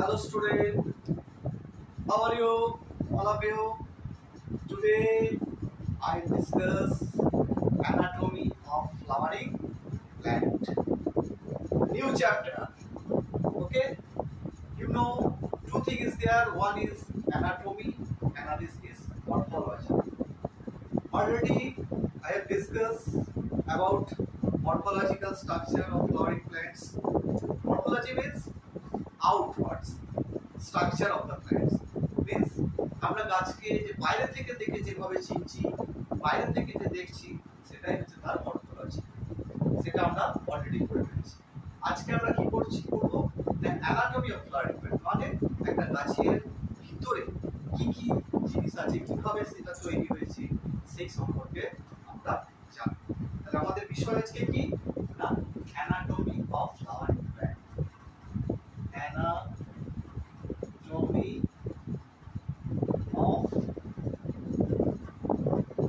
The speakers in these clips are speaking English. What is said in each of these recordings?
Hello student, how are you? All of you. Today I discuss anatomy of flowering plant. New chapter. Okay. You know two things there. One is anatomy, another is morphology. Already I have discussed about morphological structure of flowering plants. Morphology means outwards structure of the plants. Means আমরা গাছকে যে বাইরে থেকে দেখে যেভাবে চিনছি, বাইরে থেকে যে দেখছি সেটাই হচ্ছে তার মর্ফোলজি। সেটা আমরা অলরেডি করে ফেলেছি। আজকে আমরা কি করব অ্যানাটমি অফ ফ্লাওয়ারিং প্ল্যান্ট, মানে একটা গাছের ভিতরে কি কি জিনিস আছে, কিভাবে সেটা তৈরি হয়েছে সেই সম্পর্কে আমরা জানব। তাহলে আমাদের বিষয় আজকে কি না, anatomy of flowering plant. Anatomy of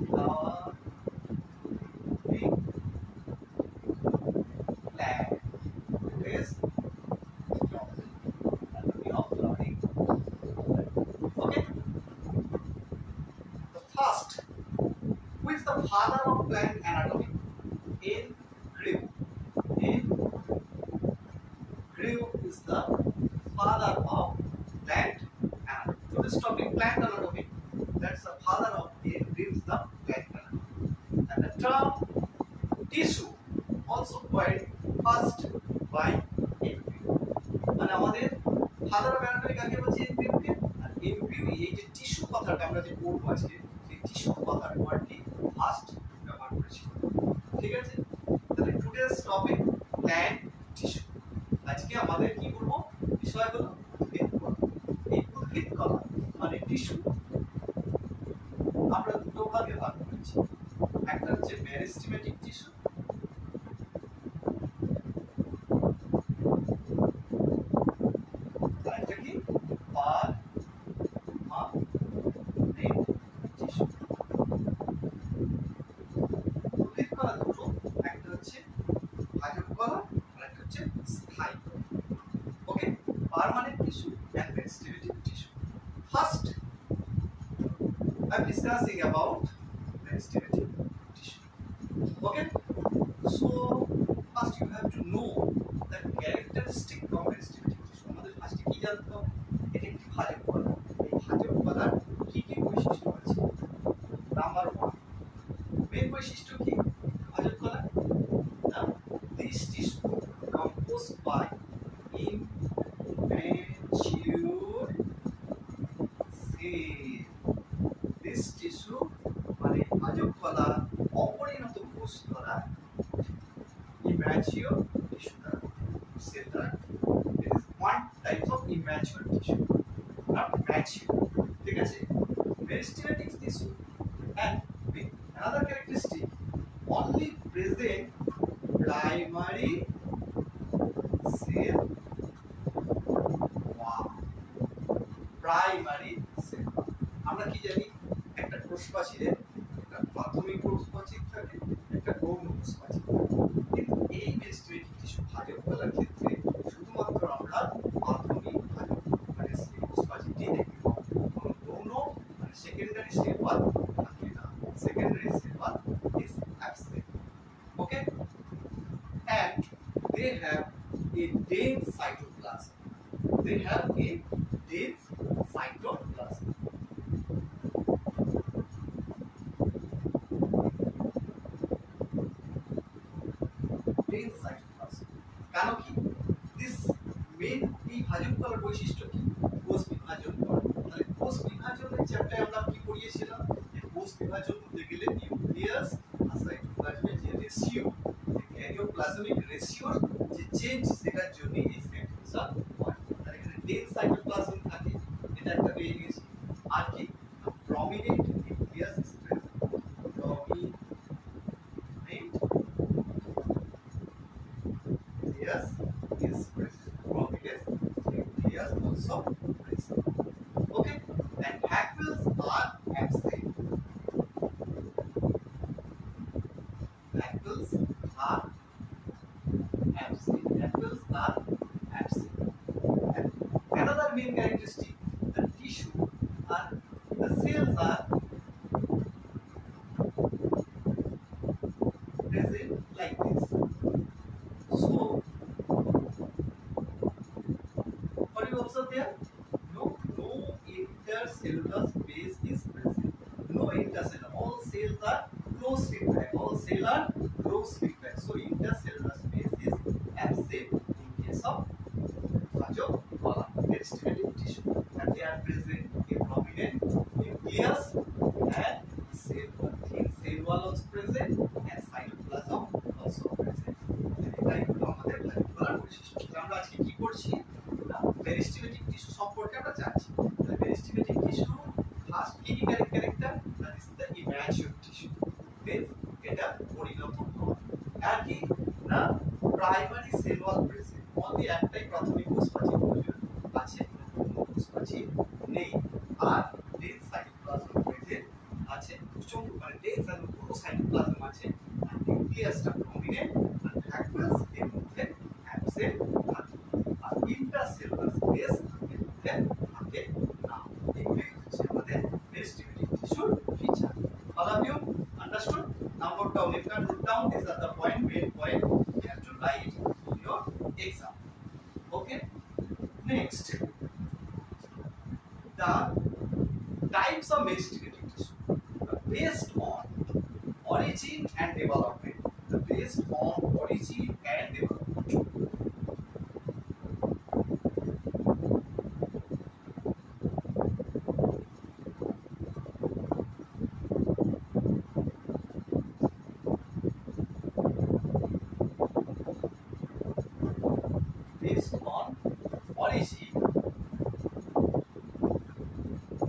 flowering plant is anatomy of flowering plant. Okay. The first, who is the father of plant anatomy? In Grew. Is the father of plant anatomy. So this topic, plant anatomy, that's the father of it, gives the plant anatomy. And the term tissue also coined first by Grew. মানে আমাদের father of anatomy কাকে বলছে? Grew কে। আর Grew এই যে tissue কথাটা আমরা যে পড়বো আজকে, সেই টিস্যু কথার ওয়ার্ডটি ফার্স্ট ব্যবহার করেছিল। ঠিক আছে? তাহলে টুডেস টপিক প্ল্যান্ট টিস্যু। আজকে আমাদের কি করব, বিষয় হলো উদ্ভিদ কলা। এই উদ্ভিদ কলা মানে টিস্যু আমরা দুটো ভাগে ভাগ করেছি। একটা হচ্ছে মেরিস্টেমেটিক টিস্যু, আর একটা কি পারমানেন্ট টিস্যু। উদ্ভিদ কলা দুটো, একটা হচ্ছে ভাজক কলা আর একটা হচ্ছে স্থায়ী। Okay, permanent tissue and vegetative tissue. First, I'm discussing about vegetative tissue. Okay, so first you have to know the characteristic of vegetative tissue. আমাদের ফার্স্টে কি জানতে হবে? এটা একটি ভাজক কলা। এই ভাজক কলার কি কি বৈশিষ্ট্য আছে? নাম্বার 1, মেন বৈশিষ্ট্য কি ভাজক কলা? Now, this tissue composed by immature cell. This tissue মানে ভাজক কলা অপরিণত কোষ দ্বারা, immature tissue দ্বারা, cell দ্বারা। There is one type of immature tissue, not mature. ঠিক আছে? Meristematic tissue and with another characteristic, only present primary cell. Primary sell. আমরা কি জানি, একটা কোষপ্রাচীরের একটা প্রাথমিক কোষপ্রাচীর থাকে, একটা গৌণ কোষপ্রাচীর থাকে। কিন্তু এই মেরিস্টেমেটিক টিস্যু ভাজক কলার ক্ষেত্রে শুধুমাত্র আমরা প্রাথমিক ভাজক মানে কোষপ্রাচীরটি দেখতে পাবো। কোনো গৌণ মানে সেকেন্ডারি সেল ওয়াল থাকে না। Secondary cell wall is absent. Okay, and they have a dense cytoplasm. They have a dense cytoplasm. Dense cytoplasm. কেন কি? This main এই ভাজক কলার বৈশিষ্ট্য কি? কোষ বিভাজন করে। তাহলে কোষ বিভাজনের চ্যাপ্টারে আমরা কি পড়িয়েছিলাম? যে কোষ বিভাজন করতে গেলে নিউক্লিয়াস আর সাইটোপ্লাজমের যে রেশিও, যে ক্যারিওপ্লাজমিক রেশিওর যে চেঞ্জ, সেটার জন্য এই সেন্ট্রিওসাল হয়। তাহলে এখানে ডেন্স সাইটোপ্লাজম থাকে, এটা একটা পেয়ে গেছি। আর কি prominent nucleus is present. Prominent nucleus is present. Prominent nucleus also present. Okay, and vacuoles are absent. Vacuoles are absent. Vacuoles are absent. And another main characteristic. The tissue are, the cells are present like this. So what do you observe there? No intercellular space is present. No intercellular. All cells are closely packed. All cells are closely packed. So intercellular space is absent in case of Fajola meristematic tissue, and they are present a prominent nucleus and cell wall. Thin cell wall also present and cytoplasm also present. এটাই হলো আমাদের ভাইকুলার বৈশিষ্ট্য। আমরা আজকে কি করছি? Meristematic tissue সম্পর্কে আমরা জানছি। মেরিস্টেমেটিক টিস্যু ফার্স্ট কি character? That is the immature tissue. Then এটা পরিণত হয়। আর কি না primary cell wall present. Only একটাই প্রাথমিক কোষপ্রাচীর আছে, কোষপ্রাচীর নেই। আর ডেন্স সাইটোপ্লাজম প্রেজেন্ট আছে, চঙ্কু মানে ডেন্স আর পুরো সাইটোপ্লাজম আছে। আর নিউক্লিয়াসটা প্রমিনেন্ট আর ভ্যাকুয়াস এর মধ্যে অ্যাবসেন্ট থাকে। আর ইন্ট্রাসেলুলার স্পেস এর মধ্যে থাকে না। এগুলি হচ্ছে আমাদের মেরিস্টেমেটিক টিস্যুর feature. All of you understood? Now note down. If you can note down, these are the main point you have to write in your exam. Okay. Next, the types of meristematic tissue based on origin and development. Based on origin and development.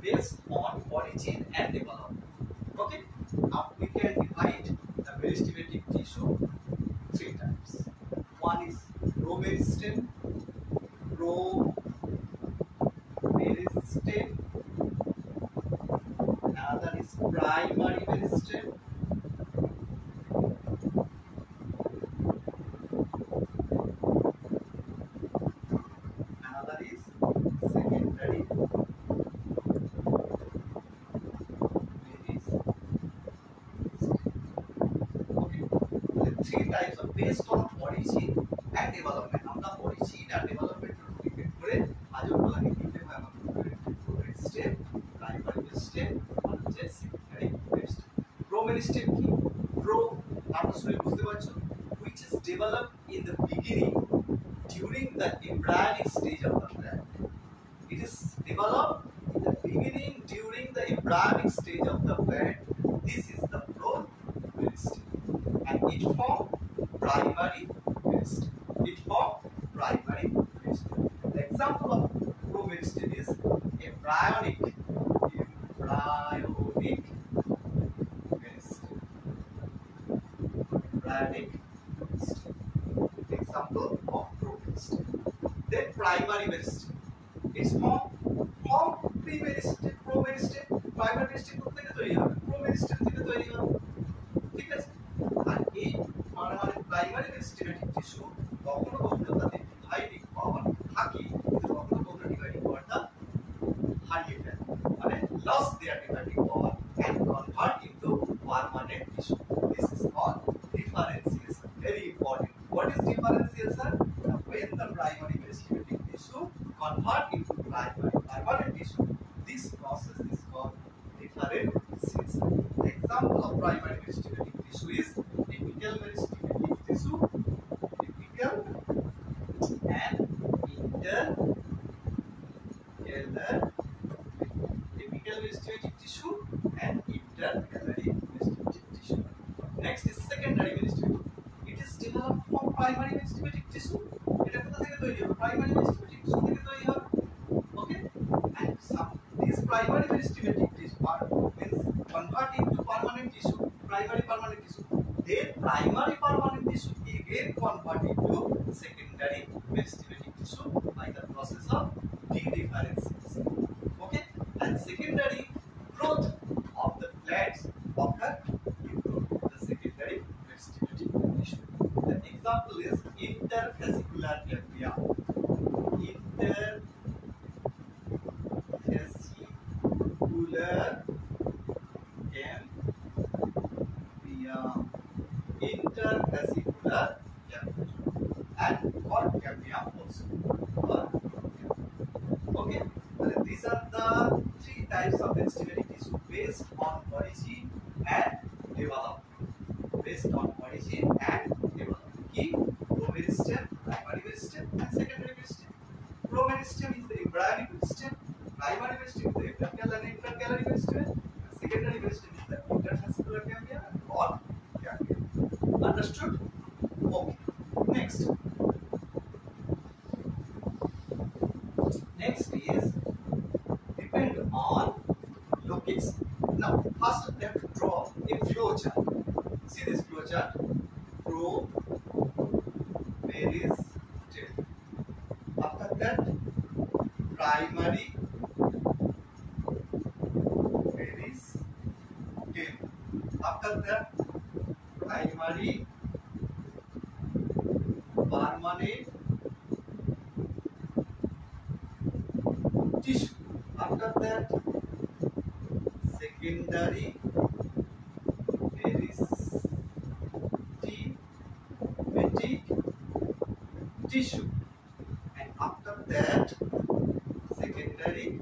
Based on origin and development. Okay. Now we can divide the meristematic tissue three types. One is promeristem, another is primary meristem, another is secondary meristem. Okay, the three types are based on origin and development. Now the origin and development depend করে আজগুলোকে তিনটে ভাগ করা promeristem, primary meristem আর হচ্ছে secondary meristem. Promeristem কি? Pro আমরা শুনে বুঝতে পারছো, which is developed in the beginning during the embryonic stage of the plant. It is developed in the beginning during the embryonic stage of the plant. This is the promeristem, and it form primary meristem. It form primary meristem. The example of promeristem is embryonic meristem. Embryonic meristem. Example of promeristem. Then primary meristem. It's from pre-meristem, promeristem, primary meristem থেকে তৈরি হবে, promeristem থেকে তৈরি হবে। ঠিক আছে? আর এই মানে প্রাইমারি মেরিস্টেমেটিক টিস্যু কখনো কখনো তাদের ডিভাইডিং পাওয়ার থাকে, কিন্তু কখনো কখনো ডিভাইডিং পাওয়ারটা হারিয়ে ফেলে, মানে loss their dividing power and convert into permanent tissue. This is called differentiation. Very important. What is differentiation? When the primary meristematic tissue convert into primary permanent tissue, this process is called differentiation. The example of primary meristematic tissue is typical meristematic tissue, typical and intercalary, typical meristematic tissue and intercalary meristematic tissue. Next is secondary meristematic. It is developed from primary meristematic tissue. এটা কোথা থেকে তৈরি হবে? Primary meristematic tissue থেকে তৈরি হবে। Okay, and some these primary meristematic tissue means convert into permanent tissue, primary permanent tissue. Then primary permanent tissue again convert into secondary meristematic tissue by the process of dedifferentiation. Okay, and secondary growth of the plants occur into the secondary meristematic tissue. The example is intervesicular ganglia. Intervascular cambium. Intervascular cambium. And called cambium also. Okay. These are the three types of vestibular tissue based on origin and development. Based on origin and development. Key promeristem, primary meristem, and secondary meristem. Promeristem is the embryonic meristem. Primary meristem is the apical and intercalary meristem. Secondary meristem is the intervascular cambium and called cambium. Understood? Okay. Next. Next is depend on location. Now, first we have to draw a flow chart. See this flow chart. Pro, meristem. After that, primary meristem. After that, primary permanent tissue. After that, secondary meristematic tissue, and after that, secondary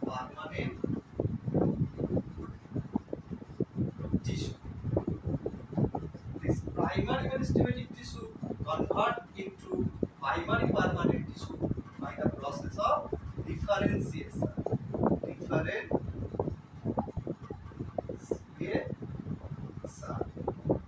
permanent tissue. This primary meristematic tissue convert into primary permanent tissue by the process of differentiation.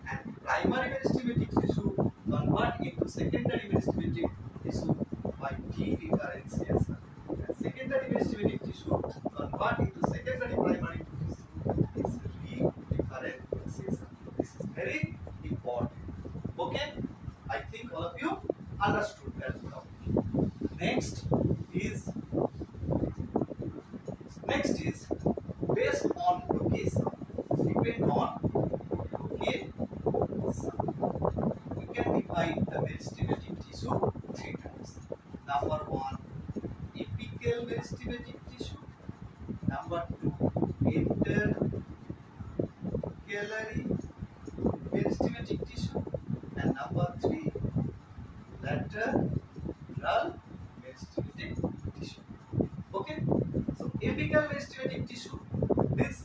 And primary meristematic tissue convert into secondary meristematic tissue by dedifferentiation. And secondary meristematic tissue convert into secondary primary tissue is redifferentiation. This is very important. Okay? I think all of you understood that topic. Next is based on location. Depend on location. We can divide the meristematic tissue three times. Number one, apical meristematic tissue. Number two, intercalary meristematic tissue. And number three, lateral meristematic tissue. Okay, so apical meristematic tissue, this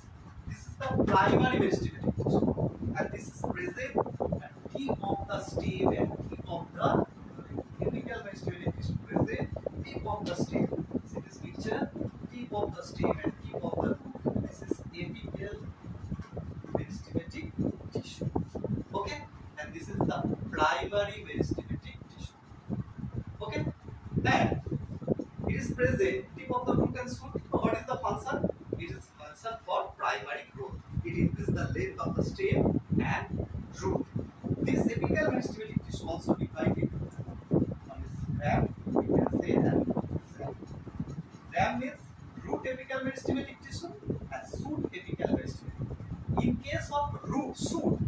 is the primary meristematic tissue, and this is present at tip of the stem and tip of the apical meristematic tissue present tip of the stem. See this picture, tip of the stem and tip of the root. This is apical meristematic tissue. Okay, and this is the primary meristematic tissue. Okay, and it is present tip of the root and shoot. What is the function? It is function for primary growth. It increases the length of the stem and root. This apical meristematic tissue also divided into one is ram. We can say that ram means root apical meristematic tissue and shoot apical meristematic. In case of root shoot,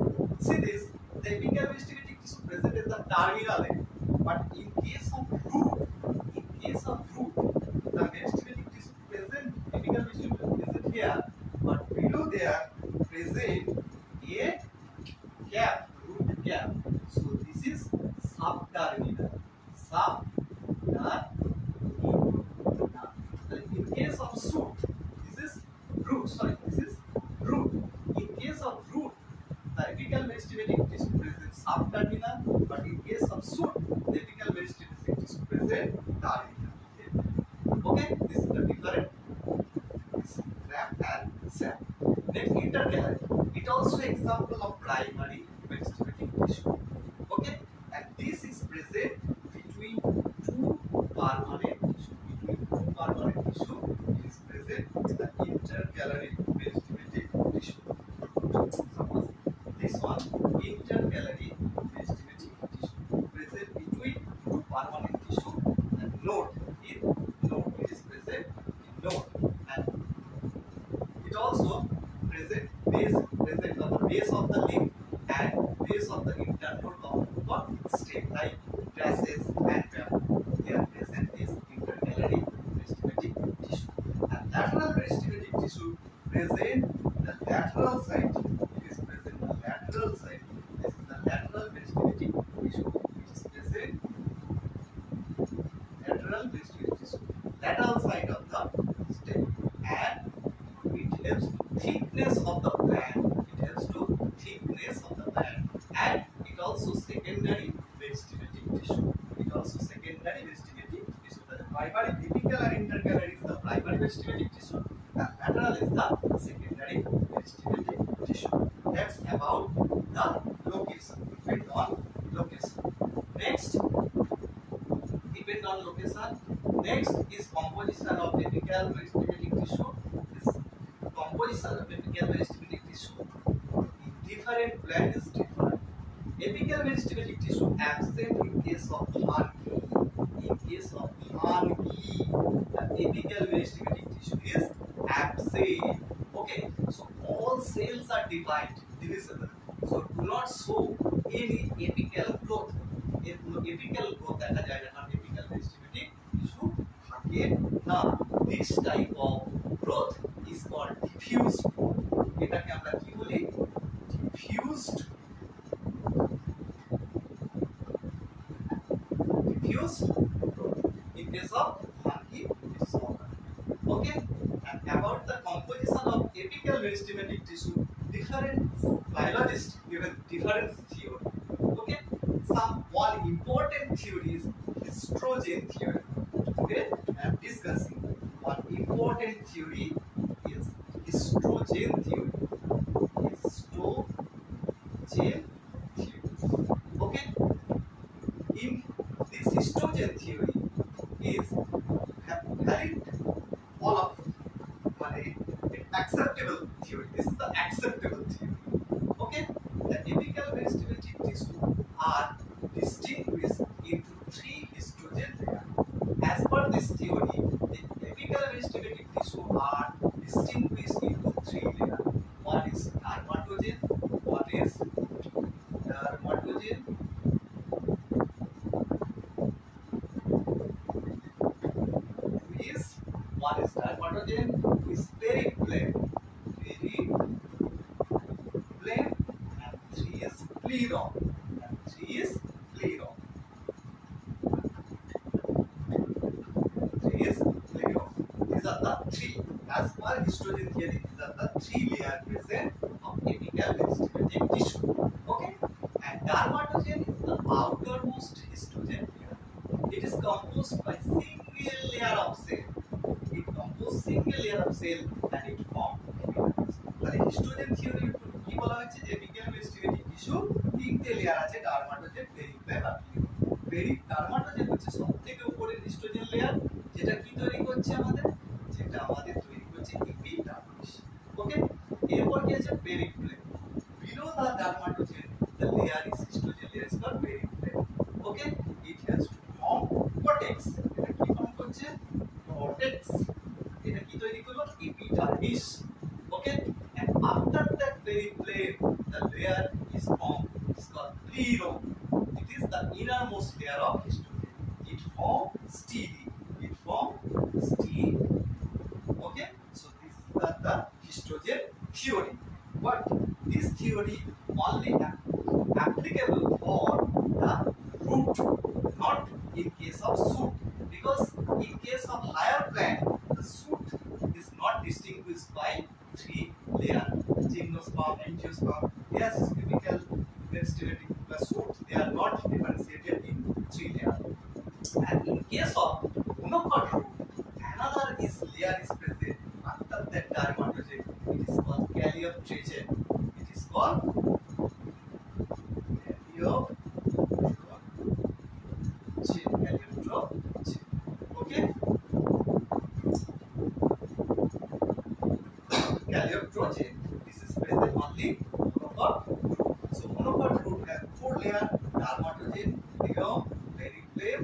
see this, the apical meristematic tissue present is the terminal end, but in case of root, the meristematic tissue present, apical meristematic present here, but below there present a cap, root cap. So this is subterminal. In case of shoot, this is root. Sorry, this is root. In case of root, the apical meristematic tissue present subterminal, but in case of shoot, the apical meristematic tissue present terminal. Okay, this is the different. This ram and sap. Next, intercalary. It also example of primary meristematic tissue. Okay, and this is present between two permanent tissue. It is present in the intercalary meristematic tissue. Suppose this one, intercalary meristematic tissue, present between two permanent tissue, and node. It is present in node, and it also present on the base of the leaf and base of the internode of the stem, like grasses and bamboo. They are present is internode. secondary vegetative tissue. It also secondary vegetative tissue. The primary apical and intercalary is the primary vegetative tissue. The lateral is the secondary vegetative tissue. That's about the location. Depend on location. Next, depend on location. Next is composition of apical vegetative tissue. This composition of apical vegetative tissue in different plant is different. Apical vegetative tissue absent in case of Harnke. In case of Harnke, the apical vegetative tissue is absent. Okay, so all cells are divisible. So do not show any apical growth. Apical growth দেখা যায় না, কারণ apical vegetative tissue থাকে না। This type of growth is called diffused growth. এটাকে আমরা কি বলি? Diffused growth. In case of Harnke, it is common. Okay, and about the composition of apical vegetative tissue, different biologists given different theory. Okay, one important theory is estrogen theory. Today I am discussing one important theory is estrogen theory. Estrogen theory. Okay, in this estrogen theory is valid, all of acceptable theory. This is the acceptable theory. Okay, the apical vegetative tissue are distinguished into 3 estrogen layers. As per this theory, the apical vegetative tissue are distinguished into 3 layers. One is dermatogen, one is periplan, and 3 is pleron, These are the 3. As per estrogen theory, these are the 3 layers present of apical vegetative tissue. Okay, and dermatogen is the outermost estrogen layer. It is composed by single layer of cell. It composes single layer of cell and it forms estrogen theory. কি বলা হচ্ছে যে apical vegetative tissue 3টে layer আছে, dermatogen, periplan আর pleron। dermatogen হচ্ছে সবথেকে উপরের estrogen layer, যেটা কি তৈরি করছে আমাদের তৈরি করছে epidermis। ওকে, এরপর কি আছে periplan। below the dermatogen the layer is estrogen layer is called periplan। Okay, it has to form cortex। এটা কি ফর্ম করছে? cortex। এটা কি তৈরি করলো? epidermis। Okay, and after that periplan the layer is formed, it's called pleron। it is the innermost layer of estrogen। it forms stele। Okay, so this is the estrogen theory, but this theory only applicable for the root, not in case of shoot, because in case of higher plant the shoot is not distinguished by 3 layers, gymnosperm, angiosperm, yes, apical vegetative plus shoot, they are not differentiated in 3 layers। and in case of monocot root, another layer is present after that dermatogen. It is called calyoptragen. It is called calyoptragen. Okay, calyoptragen. This is present only monocot root. So monocot root has 4 layers: dermatogen, pleron, periplan,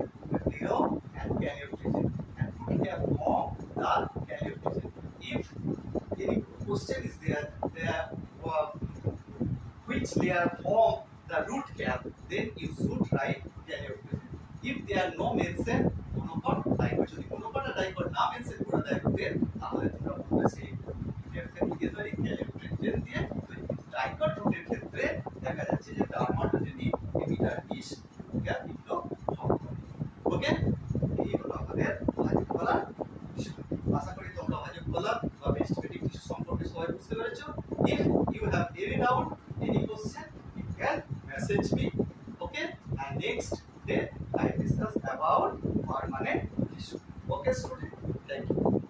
and calyoptragen. And root cap form the calyoptragen. If any question is there which layer form the root cap, then you should write calyoptragen। if there are no mention monocot diploid, যদি monocot আর diploid না mention করে দেয় রুটের, তাহলে তোমরা বলবে সেই calculate দিয়ে calyoptragen দিয়ে diploid রুটের ক্ষেত্রে দেখা যাচ্ছে যে dermatogen epidermis cap এগুলো ফর্ম করে। ওকে, এই হলো আমাদের ভাজক কলা। আশা করি তোমরা ভাজক কলা বা vegetative tissue সম্পর্কে সবাই বুঝতে পেরেছো। if you have any doubt, any question, you can message me। okay, next day I discuss about permanent tissue. Okay, student? Thank you.